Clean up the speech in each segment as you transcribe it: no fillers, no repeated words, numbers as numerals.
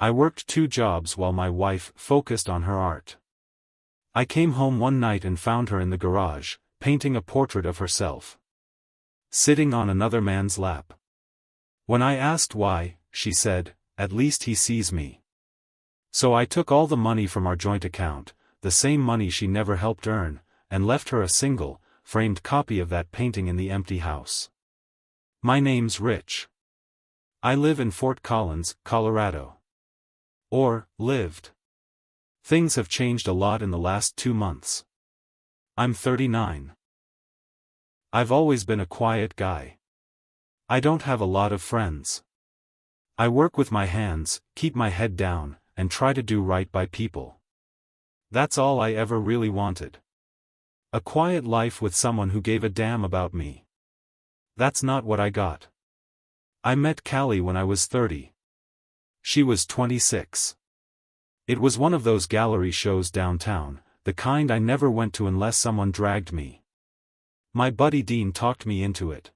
I worked 2 jobs while my wife focused on her art. I came home one night and found her in the garage, painting a portrait of herself, sitting on another man's lap. When I asked why, she said, "At least he sees me." So I took all the money from our joint account, the same money she never helped earn, and left her a single, framed copy of that painting in the empty house. My name's Rich. I live in Fort Collins, Colorado. Or, lived. Things have changed a lot in the last 2 months. I'm 39. I've always been a quiet guy. I don't have a lot of friends. I work with my hands, keep my head down, and try to do right by people. That's all I ever really wanted. A quiet life with someone who gave a damn about me. That's not what I got. I met Callie when I was 30. She was 26. It was one of those gallery shows downtown, the kind I never went to unless someone dragged me. My buddy Dean talked me into it.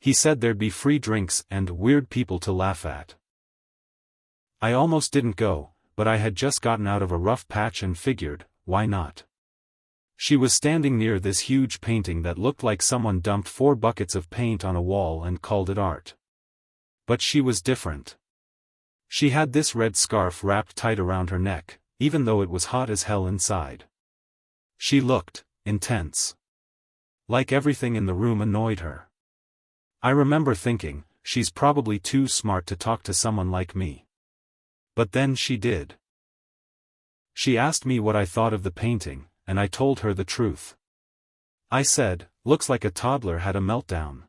He said there'd be free drinks and weird people to laugh at. I almost didn't go, but I had just gotten out of a rough patch and figured, why not? She was standing near this huge painting that looked like someone dumped 4 buckets of paint on a wall and called it art. But she was different. She had this red scarf wrapped tight around her neck, even though it was hot as hell inside. She looked intense. Like everything in the room annoyed her. I remember thinking, she's probably too smart to talk to someone like me. But then she did. She asked me what I thought of the painting, and I told her the truth. I said, "Looks like a toddler had a meltdown."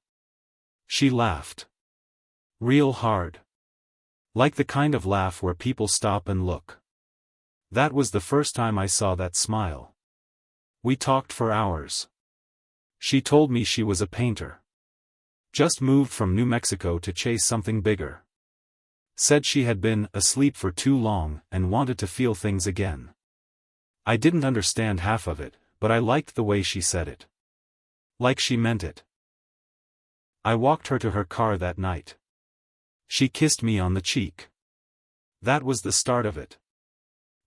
She laughed. Real hard. Like the kind of laugh where people stop and look. That was the first time I saw that smile. We talked for hours. She told me she was a painter. Just moved from New Mexico to chase something bigger. Said she had been asleep for too long and wanted to feel things again. I didn't understand half of it, but I liked the way she said it. Like she meant it. I walked her to her car that night. She kissed me on the cheek. That was the start of it.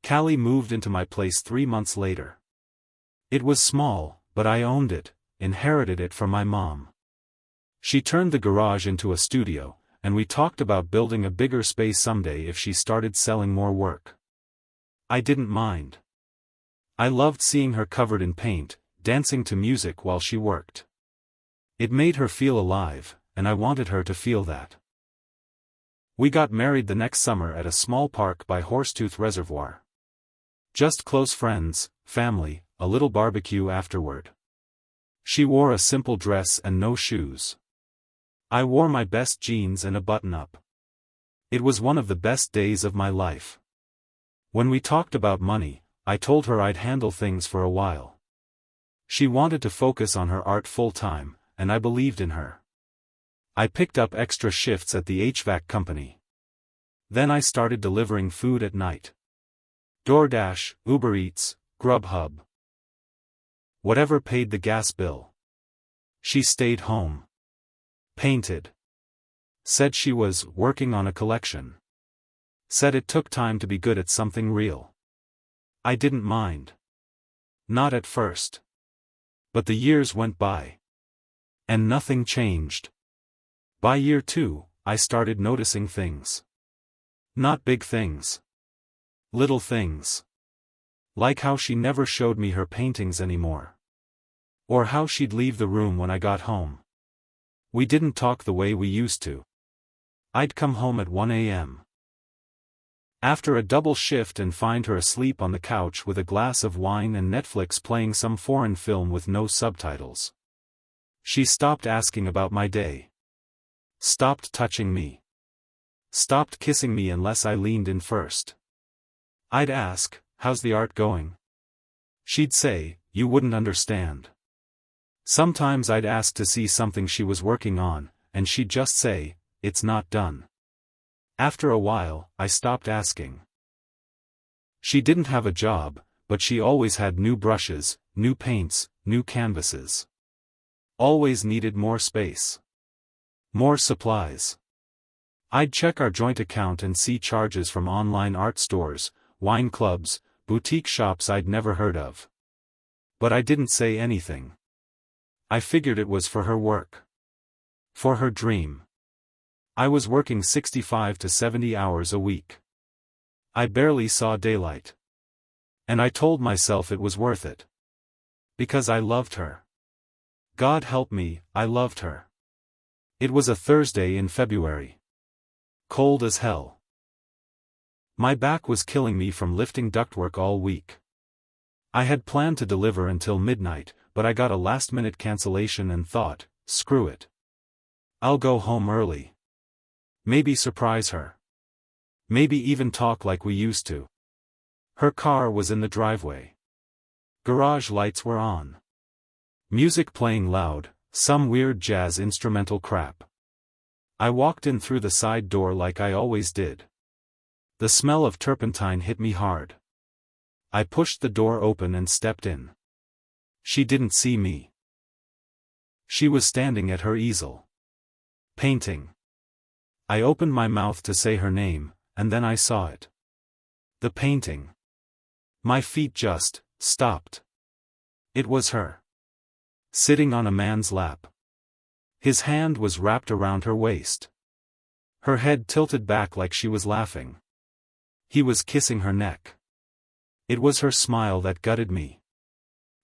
Callie moved into my place 3 months later. It was small, but I owned it, inherited it from my mom. She turned the garage into a studio, and we talked about building a bigger space someday if she started selling more work. I didn't mind. I loved seeing her covered in paint, dancing to music while she worked. It made her feel alive, and I wanted her to feel that. We got married the next summer at a small park by Horsetooth Reservoir. Just close friends, family, a little barbecue afterward. She wore a simple dress and no shoes. I wore my best jeans and a button-up. It was one of the best days of my life. When we talked about money, I told her I'd handle things for a while. She wanted to focus on her art full-time, and I believed in her. I picked up extra shifts at the HVAC company. Then I started delivering food at night. DoorDash, Uber Eats, Grubhub. Whatever paid the gas bill. She stayed home. Painted. Said she was working on a collection. Said it took time to be good at something real. I didn't mind. Not at first. But the years went by. And nothing changed. By year 2, I started noticing things. Not big things. Little things. Like how she never showed me her paintings anymore. Or how she'd leave the room when I got home. We didn't talk the way we used to. I'd come home at 1 a.m. after a double shift and find her asleep on the couch with a glass of wine and Netflix playing some foreign film with no subtitles. She stopped asking about my day. Stopped touching me. Stopped kissing me unless I leaned in first. I'd ask, "How's the art going?" She'd say, "You wouldn't understand." Sometimes I'd ask to see something she was working on, and she'd just say, "It's not done." After a while, I stopped asking. She didn't have a job, but she always had new brushes, new paints, new canvases. Always needed more space. More supplies. I'd check our joint account and see charges from online art stores, wine clubs, boutique shops I'd never heard of. But I didn't say anything. I figured it was for her work. For her dream. I was working 65 to 70 hours a week. I barely saw daylight. And I told myself it was worth it. Because I loved her. God help me, I loved her. It was a Thursday in February. Cold as hell. My back was killing me from lifting ductwork all week. I had planned to deliver until midnight, but I got a last-minute cancellation and thought, screw it. I'll go home early. Maybe surprise her. Maybe even talk like we used to. Her car was in the driveway. Garage lights were on. Music playing loud, some weird jazz instrumental crap. I walked in through the side door like I always did. The smell of turpentine hit me hard. I pushed the door open and stepped in. She didn't see me. She was standing at her easel. Painting. I opened my mouth to say her name, and then I saw it. The painting. My feet just stopped. It was her. Sitting on a man's lap. His hand was wrapped around her waist. Her head tilted back like she was laughing. He was kissing her neck. It was her smile that gutted me.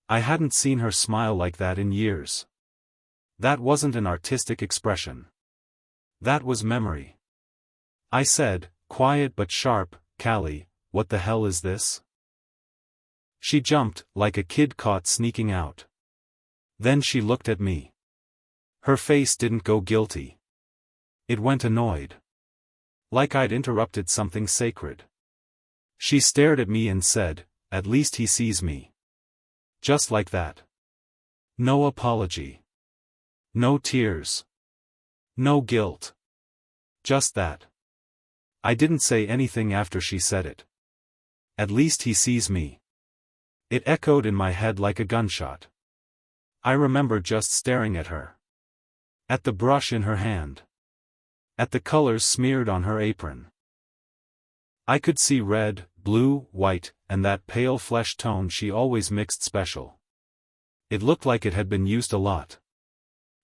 I hadn't seen her smile like that in years. That wasn't an artistic expression. That was memory. I said, quiet but sharp, Callie, what the hell is this? She jumped, like a kid caught sneaking out. Then she looked at me. Her face didn't go guilty. It went annoyed. Like I'd interrupted something sacred. She stared at me and said, at least he sees me. Just like that. No apology. No tears. No guilt. Just that. I didn't say anything after she said it. At least he sees me. It echoed in my head like a gunshot. I remember just staring at her. At the brush in her hand. At the colors smeared on her apron. I could see red, blue, white, and that pale flesh tone she always mixed special. It looked like it had been used a lot.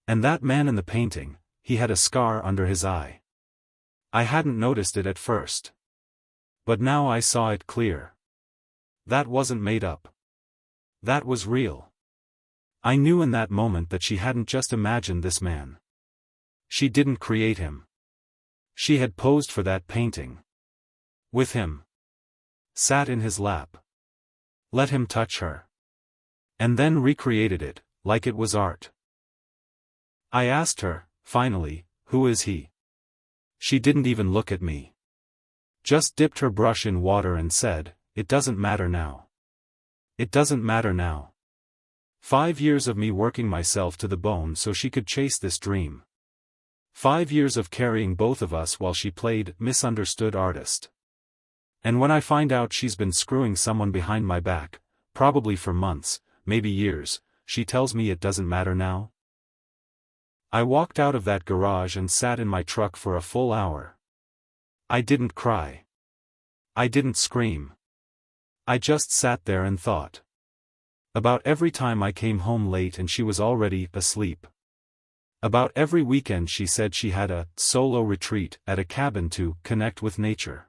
And that man in the painting, he had a scar under his eye. I hadn't noticed it at first. But now I saw it clear. That wasn't made up. That was real. I knew in that moment that she hadn't just imagined this man. She didn't create him. She had posed for that painting. With him. Sat in his lap. Let him touch her. And then recreated it, like it was art. I asked her, finally, who is he? She didn't even look at me. Just dipped her brush in water and said, it doesn't matter now. It doesn't matter now. 5 years of me working myself to the bone so she could chase this dream. 5 years of carrying both of us while she played misunderstood artist. And when I find out she's been screwing someone behind my back, probably for months, maybe years, she tells me it doesn't matter now? I walked out of that garage and sat in my truck for a full hour. I didn't cry. I didn't scream. I just sat there and thought. About every time I came home late and she was already asleep. About every weekend she said she had a solo retreat at a cabin to connect with nature.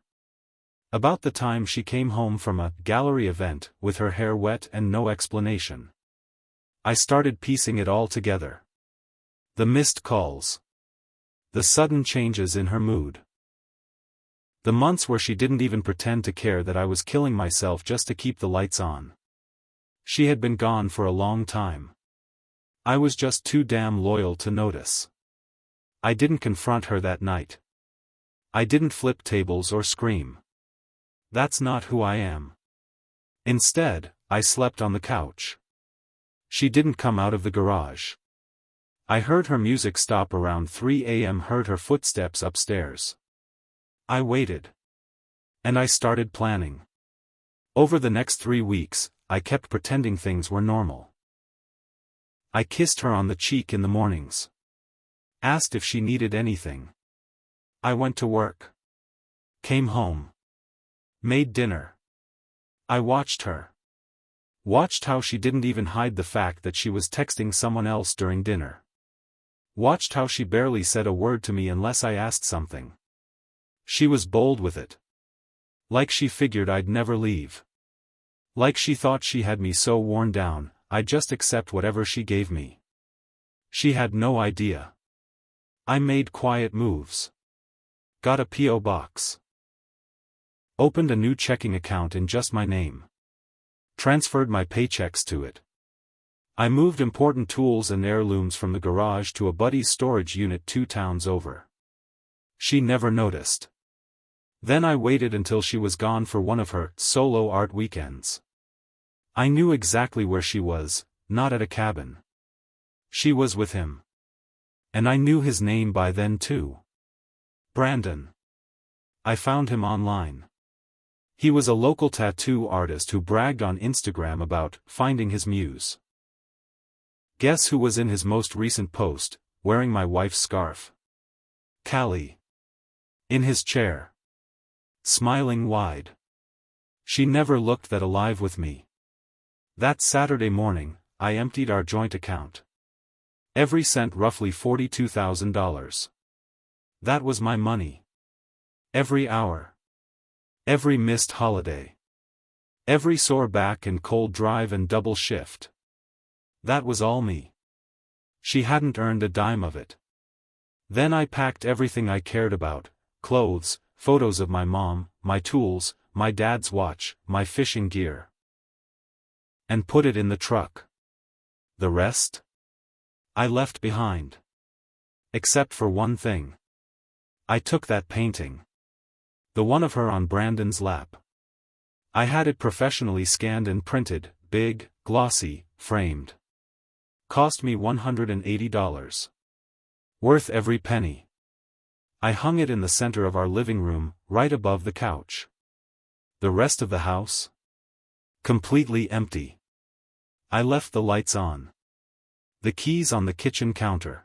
About the time she came home from a gallery event with her hair wet and no explanation. I started piecing it all together. The missed calls. The sudden changes in her mood. The months where she didn't even pretend to care that I was killing myself just to keep the lights on. She had been gone for a long time. I was just too damn loyal to notice. I didn't confront her that night. I didn't flip tables or scream. That's not who I am. Instead, I slept on the couch. She didn't come out of the garage. I heard her music stop around 3 a.m. Heard her footsteps upstairs. I waited. And I started planning. Over the next 3 weeks, I kept pretending things were normal. I kissed her on the cheek in the mornings. Asked if she needed anything. I went to work. Came home. Made dinner. I watched her. Watched how she didn't even hide the fact that she was texting someone else during dinner. Watched how she barely said a word to me unless I asked something. She was bold with it. Like she figured I'd never leave. Like she thought she had me so worn down, I'd just accept whatever she gave me. She had no idea. I made quiet moves. Got a P.O. box. Opened a new checking account in just my name. Transferred my paychecks to it. I moved important tools and heirlooms from the garage to a buddy's storage unit 2 towns over. She never noticed. Then I waited until she was gone for one of her solo art weekends. I knew exactly where she was, not at a cabin. She was with him. And I knew his name by then too. Brandon. I found him online. He was a local tattoo artist who bragged on Instagram about finding his muse. Guess who was in his most recent post, wearing my wife's scarf? Callie. In his chair. Smiling wide. She never looked that alive with me. That Saturday morning, I emptied our joint account. Every cent, roughly $42,000. That was my money. Every hour. Every missed holiday. Every sore back and cold drive and double shift. That was all me. She hadn't earned a dime of it. Then I packed everything I cared about, clothes, photos of my mom, my tools, my dad's watch, my fishing gear. And put it in the truck. The rest? I left behind. Except for one thing. I took that painting. The one of her on Brandon's lap. I had it professionally scanned and printed, big, glossy, framed. Cost me $180. Worth every penny. I hung it in the center of our living room, right above the couch. The rest of the house? Completely empty. I left the lights on. The keys on the kitchen counter.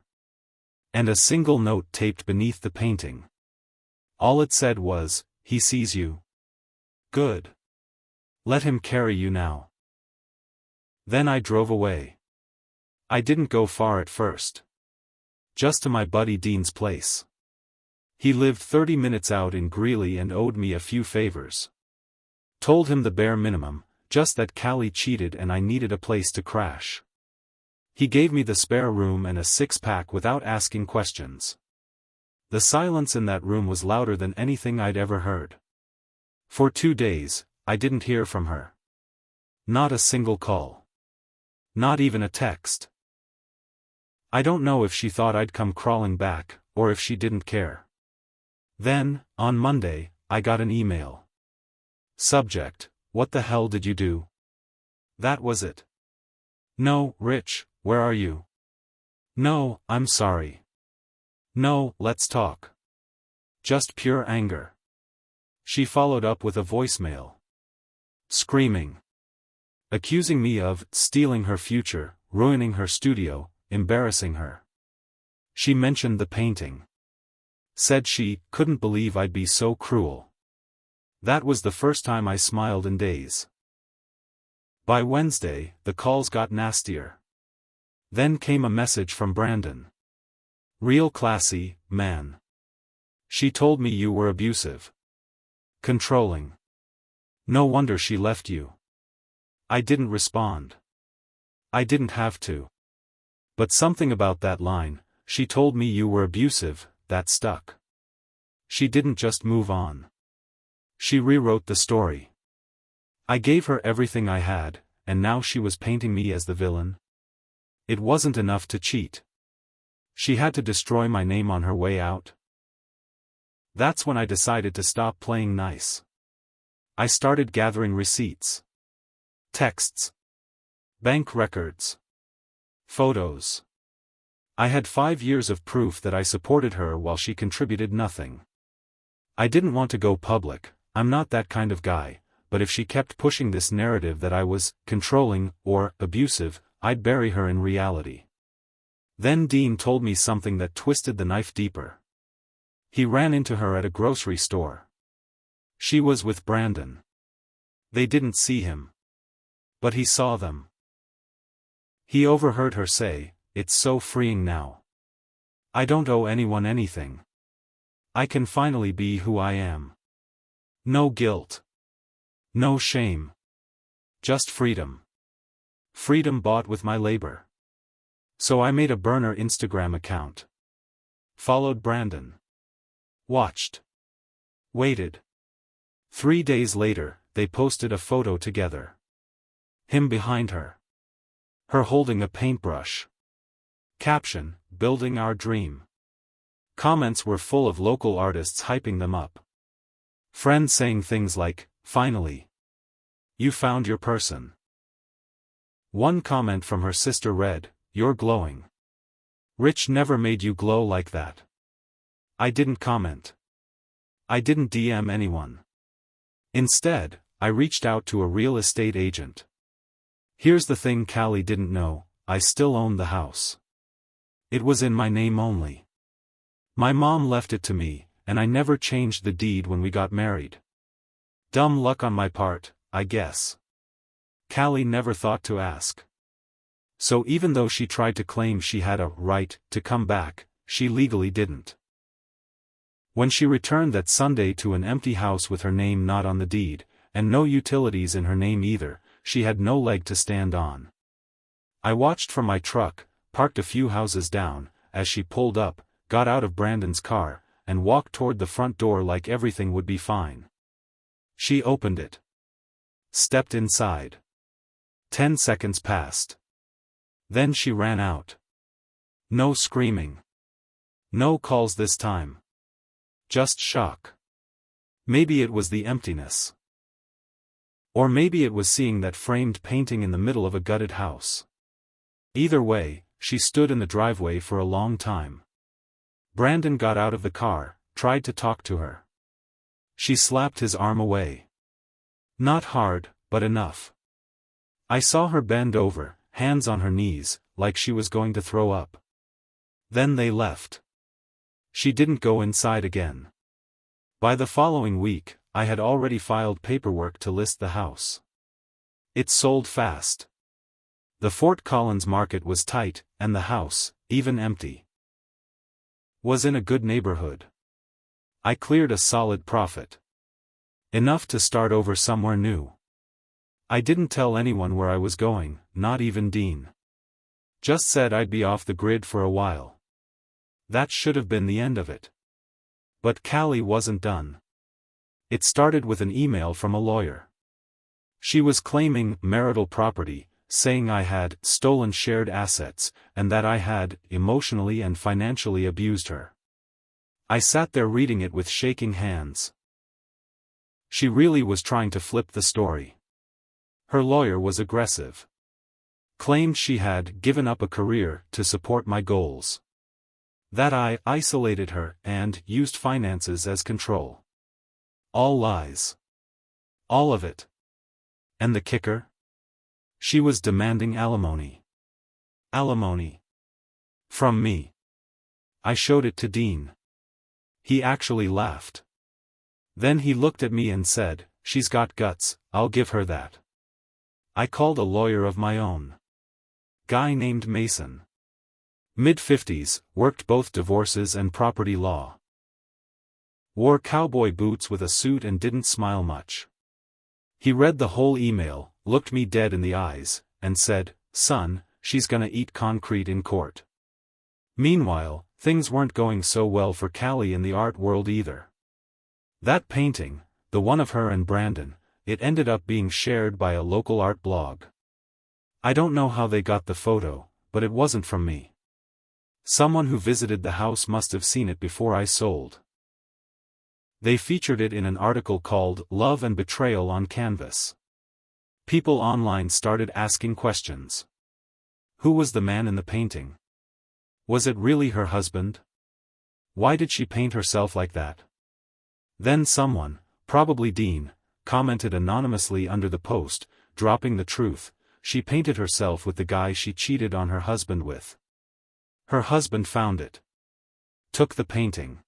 And a single note taped beneath the painting. All it said was, "He sees you. Good. Let him carry you now." Then I drove away. I didn't go far at first. Just to my buddy Dean's place. He lived 30 minutes out in Greeley and owed me a few favors. Told him the bare minimum, just that Callie cheated and I needed a place to crash. He gave me the spare room and a 6-pack without asking questions. The silence in that room was louder than anything I'd ever heard. For 2 days, I didn't hear from her. Not a single call. Not even a text. I don't know if she thought I'd come crawling back, or if she didn't care. Then, on Monday, I got an email. Subject: "What the hell did you do?" That was it. No, Rich, where are you? No, I'm sorry. No, let's talk. Just pure anger. She followed up with a voicemail. Screaming. Accusing me of stealing her future, ruining her studio, embarrassing her. She mentioned the painting. Said she couldn't believe I'd be so cruel. That was the first time I smiled in days. By Wednesday, the calls got nastier. Then came a message from Brandon. "Real classy, man. She told me you were abusive. Controlling. No wonder she left you." I didn't respond. I didn't have to. But something about that line, "She told me you were abusive," that stuck. She didn't just move on. She rewrote the story. I gave her everything I had, and now she was painting me as the villain. It wasn't enough to cheat. She had to destroy my name on her way out. That's when I decided to stop playing nice. I started gathering receipts. Texts. Bank records. Photos. I had 5 years of proof that I supported her while she contributed nothing. I didn't want to go public, I'm not that kind of guy, but if she kept pushing this narrative that I was controlling or abusive, I'd bury her in reality. Then Dean told me something that twisted the knife deeper. He ran into her at a grocery store. She was with Brandon. They didn't see him. But he saw them. He overheard her say, "It's so freeing now. I don't owe anyone anything. I can finally be who I am. No guilt. No shame. Just freedom. Freedom bought with my labor." So I made a burner Instagram account. Followed Brandon. Watched. Waited. 3 days later, they posted a photo together. Him behind her. Her holding a paintbrush. Caption, "Building our dream." Comments were full of local artists hyping them up. Friends saying things like, "Finally. You found your person." One comment from her sister read, "You're glowing. Rich never made you glow like that." I didn't comment. I didn't DM anyone. Instead, I reached out to a real estate agent. Here's the thing Callie didn't know, I still owned the house. It was in my name only. My mom left it to me, and I never changed the deed when we got married. Dumb luck on my part, I guess. Callie never thought to ask. So even though she tried to claim she had a right to come back, she legally didn't. When she returned that Sunday to an empty house with her name not on the deed, and no utilities in her name either, she had no leg to stand on. I watched from my truck, parked a few houses down, as she pulled up, got out of Brandon's car, and walked toward the front door like everything would be fine. She opened it. Stepped inside. 10 seconds passed. Then she ran out. No screaming. No calls this time. Just shock. Maybe it was the emptiness. Or maybe it was seeing that framed painting in the middle of a gutted house. Either way, she stood in the driveway for a long time. Brandon got out of the car, tried to talk to her. She slapped his arm away. Not hard, but enough. I saw her bend over, hands on her knees, like she was going to throw up. Then they left. She didn't go inside again. By the following week, I had already filed paperwork to list the house. It sold fast. The Fort Collins market was tight, and the house, even empty, was in a good neighborhood. I cleared a solid profit. Enough to start over somewhere new. I didn't tell anyone where I was going, not even Dean. Just said I'd be off the grid for a while. That should have been the end of it. But Callie wasn't done. It started with an email from a lawyer. She was claiming marital property, saying I had stolen shared assets, and that I had emotionally and financially abused her. I sat there reading it with shaking hands. She really was trying to flip the story. Her lawyer was aggressive. Claimed she had given up a career to support my goals. That I isolated her and used finances as control. All lies. All of it. And the kicker? She was demanding alimony. Alimony. From me. I showed it to Dean. He actually laughed. Then he looked at me and said, "She's got guts, I'll give her that." I called a lawyer of my own. Guy named Mason. Mid-50s, worked both divorces and property law. Wore cowboy boots with a suit and didn't smile much. He read the whole email, looked me dead in the eyes, and said, "Son, she's gonna eat concrete in court." Meanwhile, things weren't going so well for Callie in the art world either. That painting, the one of her and Brandon, it ended up being shared by a local art blog. I don't know how they got the photo, but it wasn't from me. Someone who visited the house must have seen it before I sold. They featured it in an article called "Love and Betrayal on Canvas." People online started asking questions. Who was the man in the painting? Was it really her husband? Why did she paint herself like that? Then someone, probably Dean, commented anonymously under the post, dropping the truth: she painted herself with the guy she cheated on her husband with. Her husband found it. Took the painting.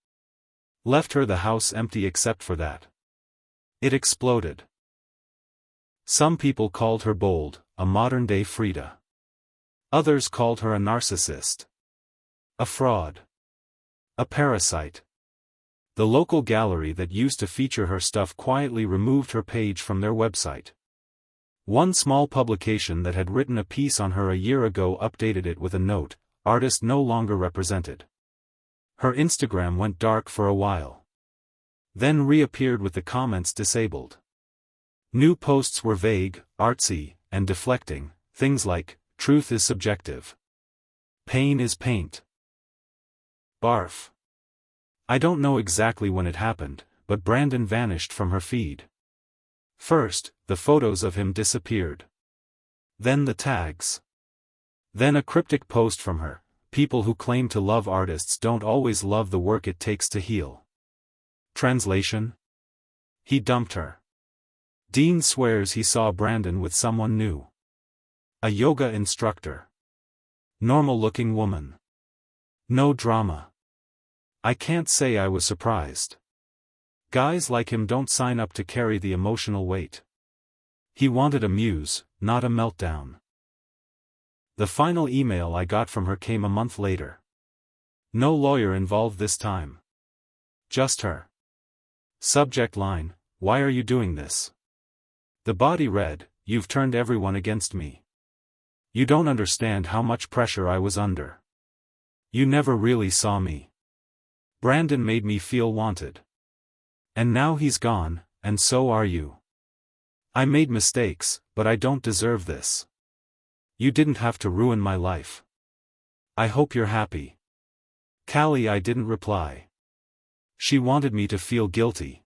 Left her the house empty except for that. It exploded. Some people called her bold, a modern-day Frida. Others called her a narcissist. A fraud. A parasite. The local gallery that used to feature her stuff quietly removed her page from their website. One small publication that had written a piece on her a year ago updated it with a note, "Artist no longer represented." Her Instagram went dark for a while. Then reappeared with the comments disabled. New posts were vague, artsy, and deflecting, things like, "Truth is subjective. Pain is paint." Barf. I don't know exactly when it happened, but Brandon vanished from her feed. First, the photos of him disappeared. Then the tags. Then a cryptic post from her, "People who claim to love artists don't always love the work it takes to heal." Translation? He dumped her. Dean swears he saw Brandon with someone new. A yoga instructor. Normal-looking woman. No drama. I can't say I was surprised. Guys like him don't sign up to carry the emotional weight. He wanted a muse, not a meltdown. The final email I got from her came a month later. No lawyer involved this time. Just her. Subject line, "Why are you doing this?" The body read, "You've turned everyone against me. You don't understand how much pressure I was under. You never really saw me. Brandon made me feel wanted. And now he's gone, and so are you. I made mistakes, but I don't deserve this. You didn't have to ruin my life. I hope you're happy." Callie. I didn't reply. She wanted me to feel guilty.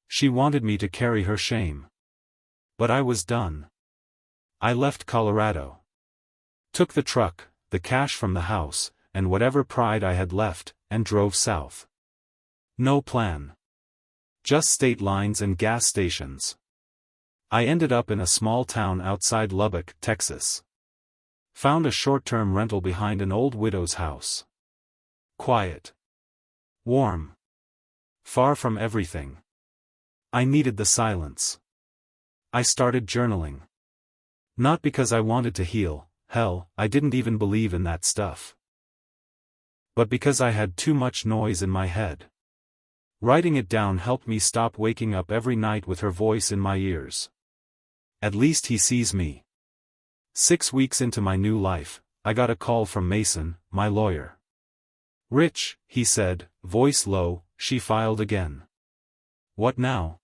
She wanted me to carry her shame. But I was done. I left Colorado. Took the truck, the cash from the house, and whatever pride I had left, and drove south. No plan. Just state lines and gas stations. I ended up in a small town outside Lubbock, Texas. Found a short-term rental behind an old widow's house. Quiet. Warm. Far from everything. I needed the silence. I started journaling. Not because I wanted to heal, hell, I didn't even believe in that stuff. But because I had too much noise in my head. Writing it down helped me stop waking up every night with her voice in my ears. At least he sees me. 6 weeks into my new life, I got a call from Mason, my lawyer. "Rich," he said, voice low. She filed again. "What now?"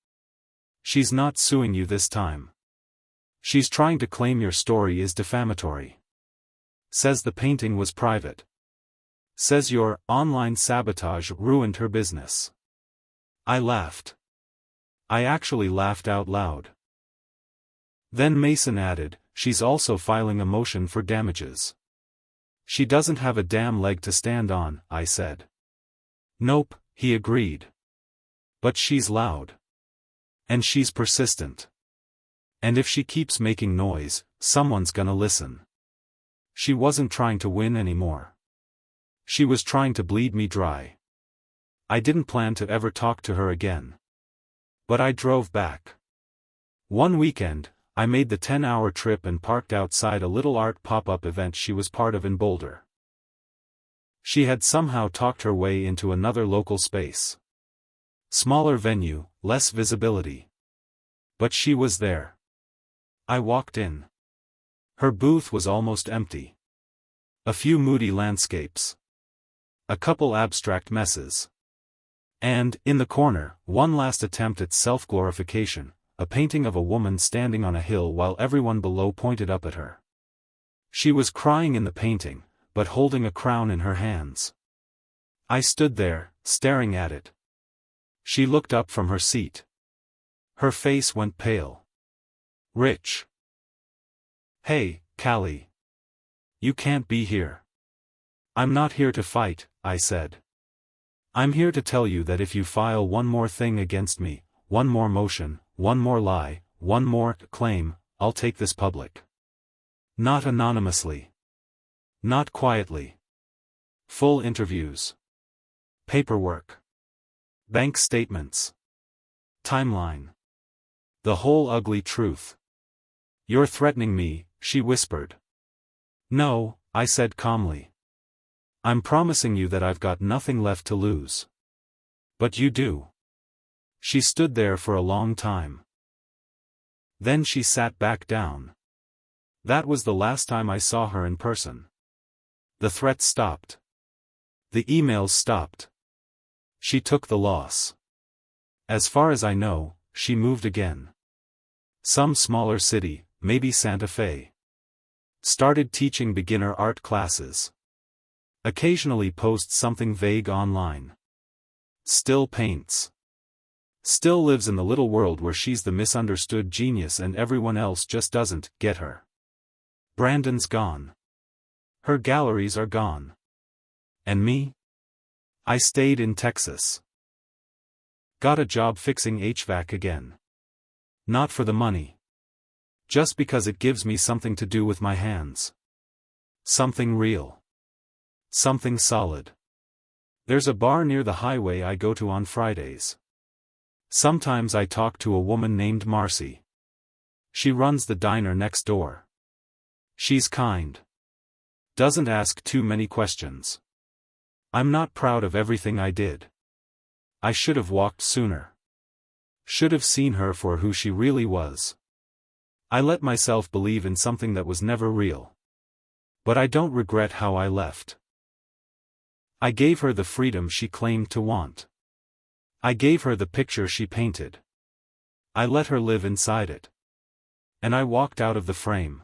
"She's not suing you this time. She's trying to claim your story is defamatory. Says the painting was private. Says your online sabotage ruined her business." I laughed. I actually laughed out loud. Then Mason added, "She's also filing a motion for damages." "She doesn't have a damn leg to stand on," I said. "Nope," he agreed. "But she's loud. And she's persistent. And if she keeps making noise, someone's gonna listen." She wasn't trying to win anymore. She was trying to bleed me dry. I didn't plan to ever talk to her again. But I drove back. One weekend, I made the 10-hour trip and parked outside a little art pop-up event she was part of in Boulder. She had somehow talked her way into another local space. Smaller venue, less visibility. But she was there. I walked in. Her booth was almost empty. A few moody landscapes. A couple abstract messes. And, in the corner, one last attempt at self-glorification, a painting of a woman standing on a hill while everyone below pointed up at her. She was crying in the painting, but holding a crown in her hands. I stood there, staring at it. She looked up from her seat. Her face went pale. "Rich." "Hey, Callie. You can't be here." "I'm not here to fight," I said. "I'm here to tell you that if you file one more thing against me, one more motion, one more lie, one more claim, I'll take this public. Not anonymously. Not quietly. Full interviews. Paperwork. Bank statements. Timeline. The whole ugly truth. "You're threatening me," she whispered. "No," I said calmly. "I'm promising you that I've got nothing left to lose." "But you do." She stood there for a long time. Then she sat back down. That was the last time I saw her in person. The threats stopped. The emails stopped. She took the loss. As far as I know, she moved again. Some smaller city, maybe Santa Fe. Started teaching beginner art classes. Occasionally posts something vague online. Still paints. Still lives in the little world where she's the misunderstood genius and everyone else just doesn't get her. Brandon's gone. Her galleries are gone. And me? I stayed in Texas. Got a job fixing HVAC again. Not for the money. Just because it gives me something to do with my hands. Something real. Something solid. There's a bar near the highway I go to on Fridays. Sometimes I talk to a woman named Marcy. She runs the diner next door. She's kind. Doesn't ask too many questions. I'm not proud of everything I did. I should have walked sooner. Should have seen her for who she really was. I let myself believe in something that was never real. But I don't regret how I left. I gave her the freedom she claimed to want. I gave her the picture she painted. I let her live inside it. And I walked out of the frame.